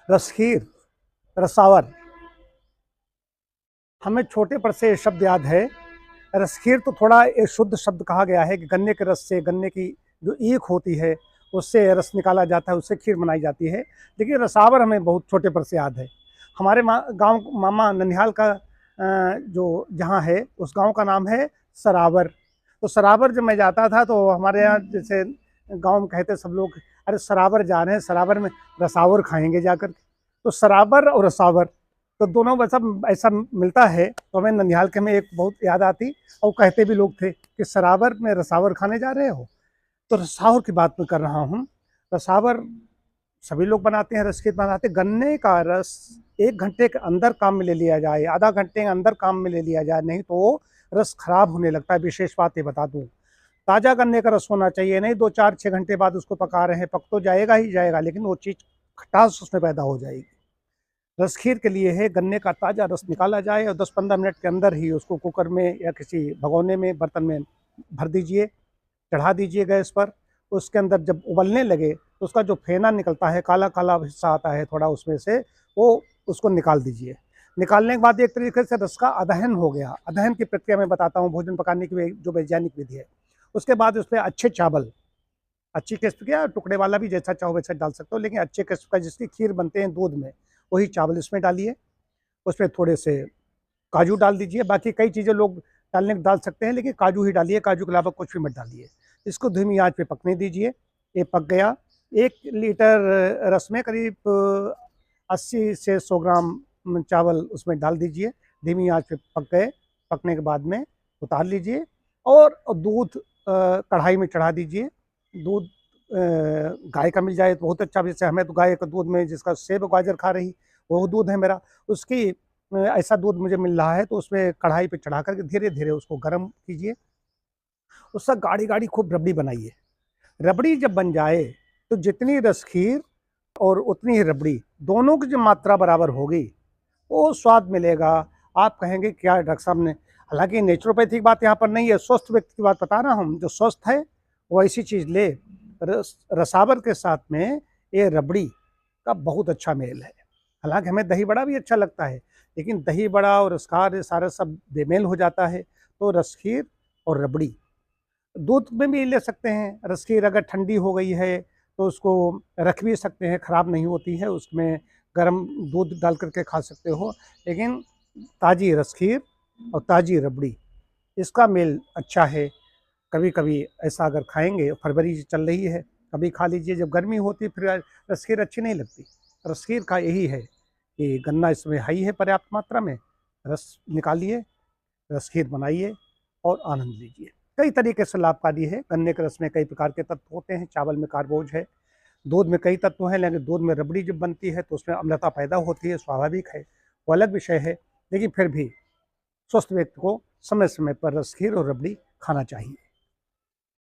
रसखीर, रसावर। हमें छोटे पर से शब्द याद है। रसखीर तो थोड़ा एक शुद्ध शब्द कहा गया है कि गन्ने के रस से, गन्ने की जो ईख होती है उससे रस निकाला जाता है, उससे खीर बनाई जाती है। लेकिन रसावर हमें बहुत छोटे पर से याद है। हमारे गांव मामा ननिहाल का जो जहाँ है उस गांव का नाम है सरावर। तो सरावर जब मैं जाता था तो हमारे यहाँ जैसे गांव में कहते सब लोग, अरे सरावर जा रहे हैं, सरावर में रसावर खाएंगे जाकर। तो सरावर और रसावर तो दोनों वैसा ऐसा मिलता है। तो हमें ननिहाल के में एक बहुत याद आती, और कहते भी लोग थे कि सरावर में रसावर खाने जा रहे हो। तो रसावर की बात मैं कर रहा हूँ। रसावर सभी लोग बनाते हैं, रस खीर बनाते हैं। गन्ने का रस 1 घंटे के अंदर काम में ले लिया जाए, आधा घंटे के अंदर काम में ले लिया जाए, नहीं तो रस खराब होने लगता है। विशेष बात ये बता दूं, ताज़ा गन्ने का रस होना चाहिए, नहीं 2 4 6 घंटे बाद उसको पका रहे हैं, पक तो जाएगा ही जाएगा, लेकिन वो चीज़ खटास उसमें पैदा हो जाएगी। रस खीर के लिए है गन्ने का ताज़ा रस निकाला जाए और 10 15 मिनट के अंदर ही उसको कुकर में या किसी भगोने में, बर्तन में भर दीजिए, चढ़ा दीजिए गैस पर। उसके अंदर जब उबलने लगे तो उसका जो फेना निकलता है, काला काला हिस्सा आता है थोड़ा उसमें से, वो उसको निकाल दीजिए। निकालने के बाद एक तरीके से रस का अदहन हो गया। अदहन की प्रक्रिया मैं बताता हूँ, भोजन पकाने की जो वैज्ञानिक विधि है। उसके बाद उस पर अच्छे चावल, अच्छी किस्म के, टुकड़े वाला भी जैसा चाहो वैसा डाल सकते हो, लेकिन अच्छे किस्म का जिसकी खीर बनते हैं दूध में, वही चावल इसमें डालिए। उसमें थोड़े से काजू डाल दीजिए, बाकी कई चीज़ें लोग डाल सकते हैं, लेकिन काजू ही डालिए, काजू के अलावा कुछ भी मत डालिए। इसको धीमी आंच पे पकने दीजिए। ये पक गया। 1 लीटर रस में करीब 80 से 100 ग्राम चावल उसमें डाल दीजिए। धीमी आंच पे पक गए। पकने के बाद में उतार लीजिए और दूध कढ़ाई में चढ़ा दीजिए। दूध गाय का मिल जाए तो बहुत अच्छा। जैसे हमें तो गाय का दूध में, जिसका सेब गाजर खा रही, वो दूध है मेरा, उसकी ऐसा दूध मुझे मिल रहा है, तो उसमें कढ़ाई पे चढ़ा करके धीरे धीरे उसको गर्म कीजिए। उसका गाढ़ी गाढ़ी खूब रबड़ी बनाइए। रबड़ी जब बन जाए तो जितनी रस खीर और उतनी ही रबड़ी, दोनों की जो मात्रा बराबर होगी, वो स्वाद मिलेगा। आप कहेंगे क्या डॉक्टर साहब ने, हालांकि नेचुरोपैथी की बात यहाँ पर नहीं है, स्वस्थ व्यक्ति की बात बता रहा हूँ। जो स्वस्थ है वो ऐसी चीज़ ले। रसावर के साथ में ये रबड़ी का बहुत अच्छा मेल है। हालांकि हमें दही बड़ा भी अच्छा लगता है, लेकिन दही बड़ा और रसखार सारा सब बेमेल हो जाता है। तो रसखीर और रबड़ी दूध में भी ले सकते हैं। रस खीर अगर ठंडी हो गई है तो उसको रख भी सकते हैं, ख़राब नहीं होती है, उसमें गर्म दूध डाल करके खा सकते हो। लेकिन ताज़ी रस खीर और ताज़ी रबड़ी, इसका मेल अच्छा है। कभी कभी ऐसा अगर खाएंगे, फरवरी चल रही है, कभी खा लीजिए। जब गर्मी होती है फिर रस खीर अच्छी नहीं लगती। रस खीर का यही है कि गन्ना इसमें हाई है पर्याप्त मात्रा में, रस निकालिए, रस खीर बनाइए और आनंद लीजिए। कई तरीके से लाभकारी है। गन्ने के रस में कई प्रकार के तत्व होते हैं, चावल में कार्बोज है, दूध में कई तत्व हैं, लेकिन दूध में रबड़ी जब बनती है तो उसमें अम्लता पैदा होती है, स्वाभाविक है, वो अलग विषय है। लेकिन फिर भी स्वस्थ व्यक्ति को समय समय पर रस खीर और रबड़ी खाना चाहिए।